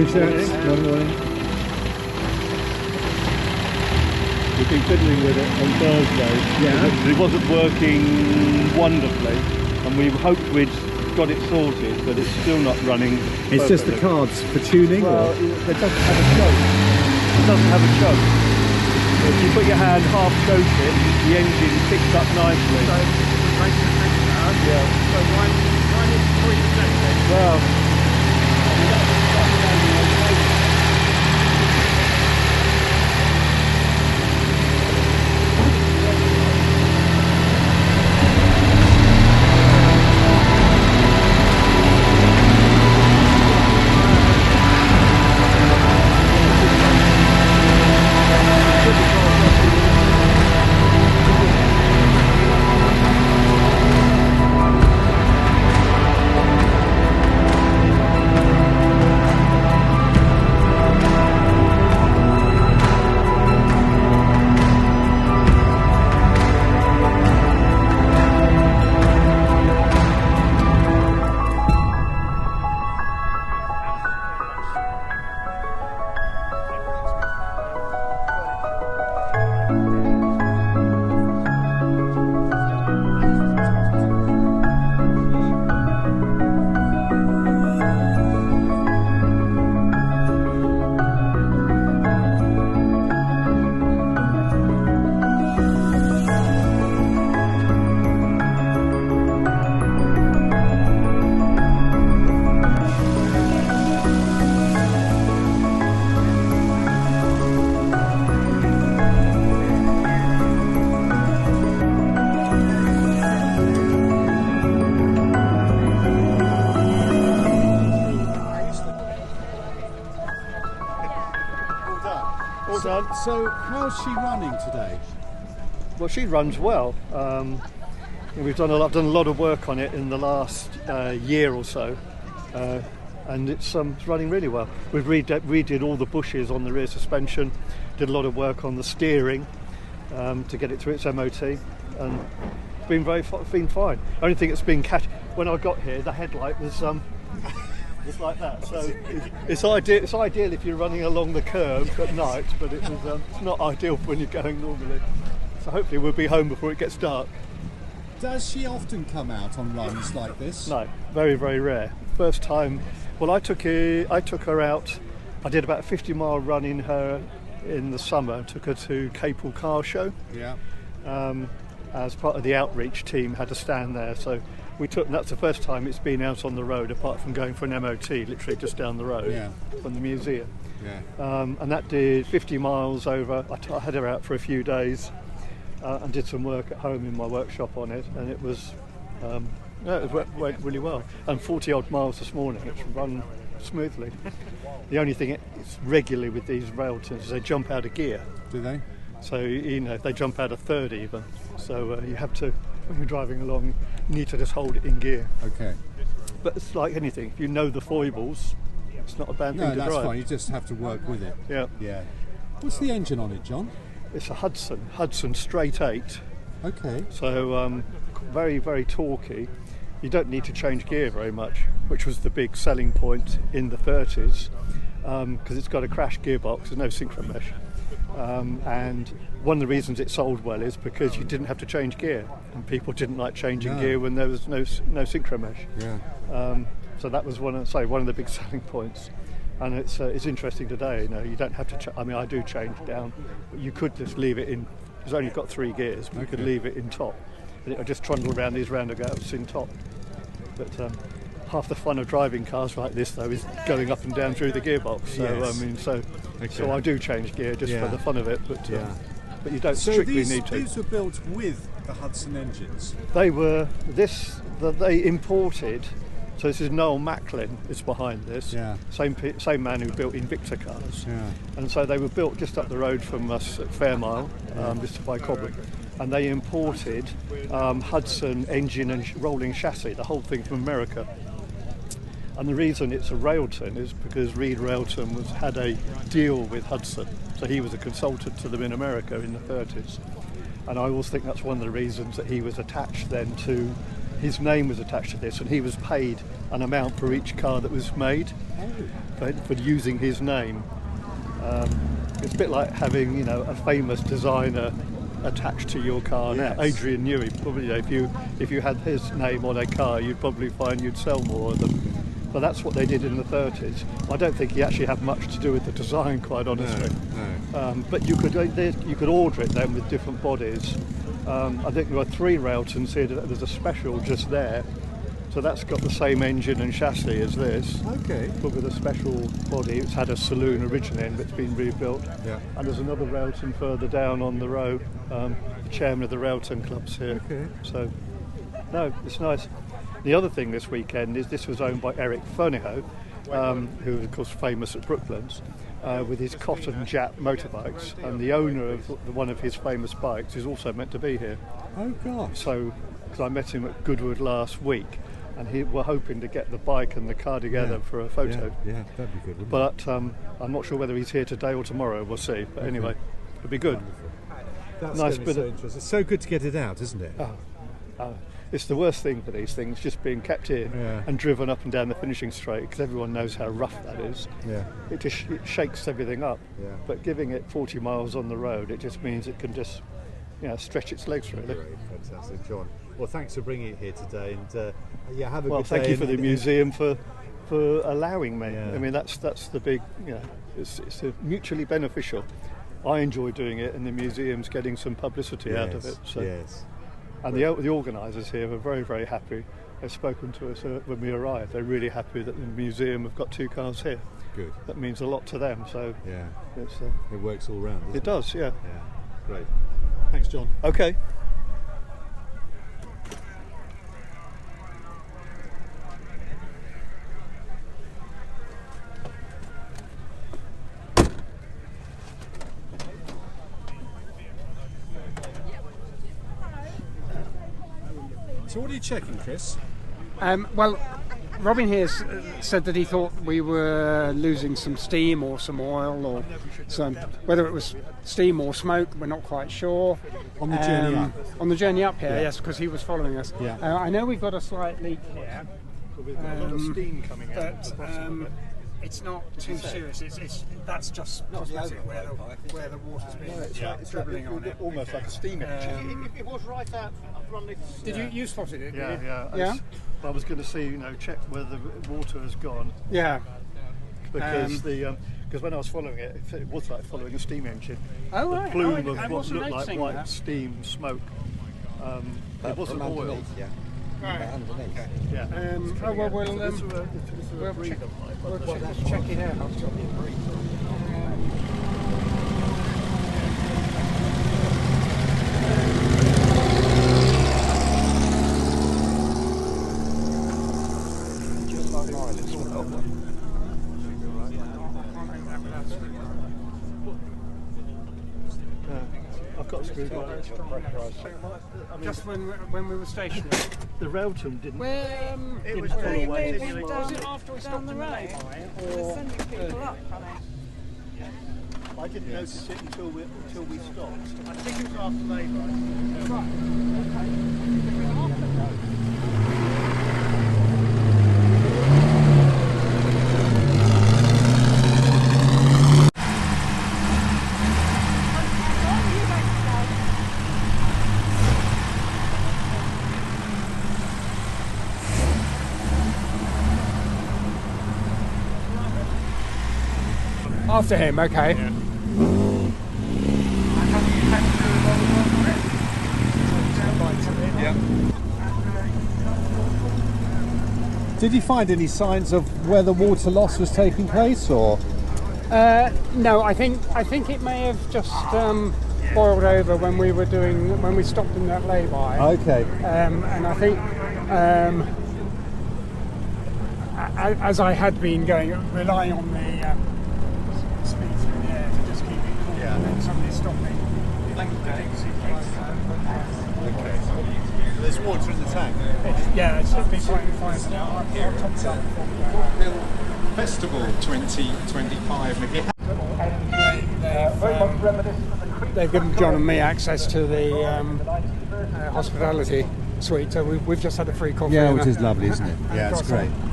Morning, chaps. Morning. We've been fiddling with it on Thursday. Yeah. It wasn't working wonderfully, and we hoped we'd got it sorted, but it's still not running It's just the perfectly. cards for tuning? Well, or? it doesn't have a choke. It doesn't have a choke. If you put your hand half choke it, the engine picks up nicely. So, Yeah. so why is 3% then? Well, all done. So, how's she running today? Well, she runs well. I've done a lot of work on it in the last year or so, and it's running really well. We've redid all the bushes on the rear suspension, did a lot of work on the steering to get it through its MOT, and it's been fine. Only thing that's been when I got here, the headlight was it's like that. So it's ideal if you're running along the curb at night, but it's not ideal when you're going normally. So hopefully we'll be home before it gets dark. Does she often come out on runs like this? No, very, very rare. First time, well, I took her out. I did about a 50-mile run in her in the summer. Took her to Kophill Car Show. Yeah. As part of the outreach team, had to stand there. So that's the first time it's been out on the road, apart from going for an MOT, literally just down the road from the museum. Yeah. And that did 50 miles over. I had her out for a few days. And did some work at home in my workshop on it, and it was it went really well. And 40 odd miles this morning, it's run smoothly. The only thing it's regularly with these Railtons is they jump out of gear. Do they? So they jump out of third even. So you have to, when you're driving along, you need to just hold it in gear. Okay. But it's like anything. If you know the foibles, it's not a bad thing to drive. No, that's fine. You just have to work with it. Yeah. Yeah. What's the engine on it, John? It's a Hudson straight 8. Okay. So very, very torquey. You don't need to change gear very much, which was the big selling point in the 30s, because it's got a crash gearbox, there's no synchro mesh. And one of the reasons it sold well is because you didn't have to change gear, and people didn't like changing gear when there was no synchro mesh. Yeah. So that was one of the big selling points. And it's interesting today. You don't have to. I do change down, but you could just leave it in. It's only got 3 gears, but you could leave it in top, and it'll just trundle around these roundabouts in top. But half the fun of driving cars like this, though, is going up and down through the gearbox. So Yes. so I do change gear just for the fun of it. But but you don't So strictly need to. these were built with the Hudson engines. They were they imported. So this is Noel Macklin is behind this. Yeah. Same man who built Invicta cars. Yeah. And so they were built just up the road from us at Fairmile, just by Corden. And they imported Hudson engine and rolling chassis, the whole thing from America. And the reason it's a Railton is because Reed Railton had a deal with Hudson. So he was a consultant to them in America in the 30s. And I always think that's one of the reasons that he was attached then to his name was attached to this, and he was paid an amount for each car that was made for using his name. It's a bit like having, you know, a famous designer attached to your car now. Adrian Newey, probably, you know, if you had his name on a car, you'd probably find you'd sell more of them. But that's what they did in the 30s. I don't think he actually had much to do with the design, quite honestly. No. But you could order it then with different bodies. I think there were 3 Railtons here. There's a special just there. So that's got the same engine and chassis as this. Okay. But with a special body. It's had a saloon originally, but it's been rebuilt. Yeah. And there's another Railton further down on the road. The chairman of the Railton club's here. Okay. So, no, it's nice. The other thing this weekend is this was owned by Eric Fernihoe, who is of course famous at Brooklands, with his Corden Jap motorbikes, and the owner of one of his famous bikes is also meant to be here. Oh gosh! So, because I met him at Goodwood last week, and we're hoping to get the bike and the car together for a photo. Yeah, that'd be good. But I'm not sure whether he's here today or tomorrow. We'll see. But anyway, it'll be good. Wonderful. That's nice bit so interesting. It's so good to get it out, isn't it? It's the worst thing for these things, just being kept in and driven up and down the finishing straight, because everyone knows how rough that is. Yeah. It shakes everything up. Yeah. But giving it 40 miles on the road, it just means it can just, you know, stretch its legs really. Great, fantastic, John. Well, thanks for bringing it here today, and have a good day. Well, thank you for the museum for allowing me. Yeah. I mean, that's the big, you know, it's mutually beneficial. I enjoy doing it, and the museum's getting some publicity out of it. So. Yes. And the organisers here are very, very happy. They've spoken to us when we arrived. They're really happy that the museum have got 2 cars here. Good. That means a lot to them. So yeah, it works all round. It does, yeah. Yeah, great. Thanks, John. Okay. So what are you checking, Chris? Well, Robin here said that he thought we were losing some steam or some oil, or some, whether it was steam or smoke, we're not quite sure. On the journey up? On the journey up here, yes, because he was following us. Yeah. I know we've got a slight leak here. We've got a lot of steam coming out. But it's not too serious. That's just cosmetic where the water's been dribbling on it. Almost like a steam engine. It was right out. Did you spotted it? Yeah. I was going to see, you know, check where the water has gone. Yeah. Because because when I was following it, it was like following a steam engine. Oh right. A plume of what looked like white steam smoke. It wasn't oil. Yeah. Right. Underneath. Yeah. We'll check it out. Just like mine, it's all I've got a screwdriver. Just when we were stationary. The Railton didn't. It was pull away. Was it after we stopped down the road? Or sending people up, I didn't notice it until we stopped. I think it was after Labour. Right. After him, okay. Yeah. Did you find any signs of where the water loss was taking place, or? No, I think it may have just boiled over when we stopped in that lay-by. Okay. And I think as I had been relying on the speed through the air to just keep it cool, and then somebody stopped me. Okay. There's water in the tank. Yeah, it should be quite fine now. Kophill Festival 2025. They've given John and me access to the hospitality suite. So we've just had a free coffee. Yeah, which is lovely, isn't it? and a Yeah, it's croissant. great.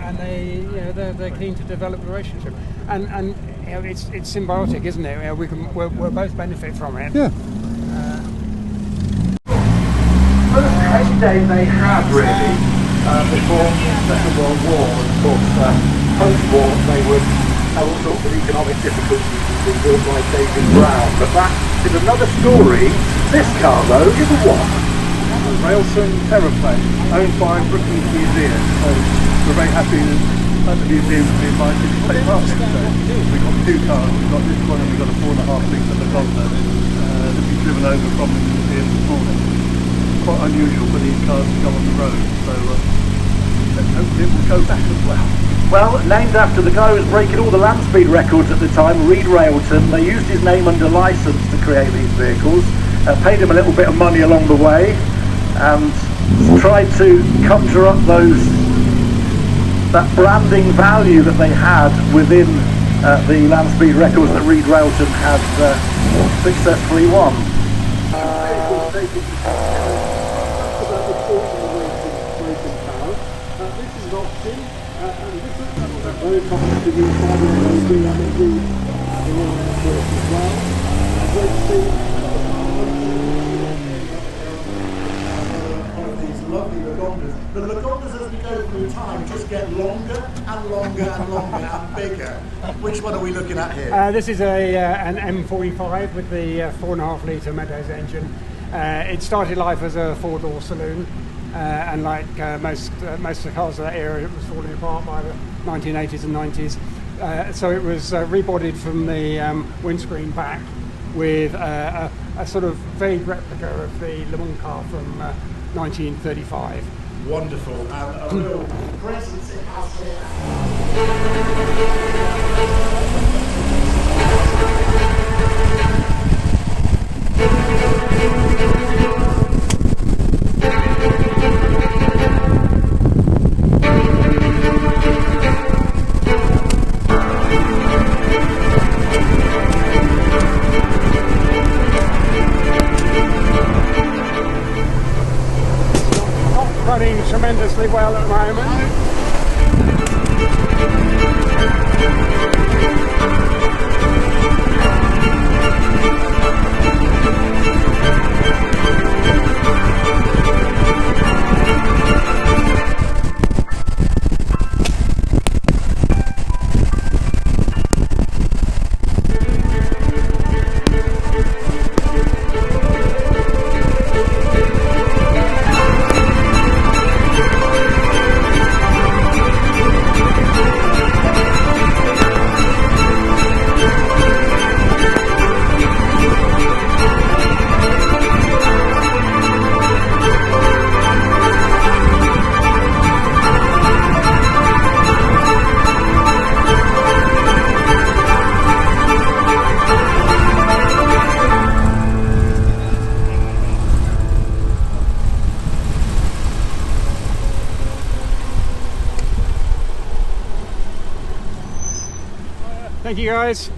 And they're keen to develop a relationship, and it's symbiotic, isn't it? We'll both benefit from it. Yeah. First heyday they had really before the Second World War, and of course post-war they would have all sorts of economic difficulties being built by David Brown, but that is another story. This car though is a what? Railton Terraplane, owned by Brooklands Museum. So we're very happy that the museum's been invited to take part in it. So we've got two cars. We've got this one and we've got a 4.5 litre Lagonda that we've driven over from the museum this morning. Quite unusual for these cars to go on the road, so hopefully it will go back as well. Well, named after the guy who was breaking all the land speed records at the time, Reed Railton. They used his name under licence to create these vehicles, paid him a little bit of money along the way, and tried to conjure up that branding value that they had within the land speed records that Reed Railton had successfully won. These lovely Lagondas. The Lagondas, as we go through time, just get longer and longer and longer and bigger. Which one are we looking at here? This is an M45 with the 4.5 litre Meadows engine. It started life as a 4-door saloon, and like most of the cars of that era, it was falling apart by the 1980s and 90s. So it was rebodied from the windscreen back with a sort of vague replica of the Le Mans car from 1935. Wonderful. And a real presence it has here. Running tremendously well at the moment. Thank you guys.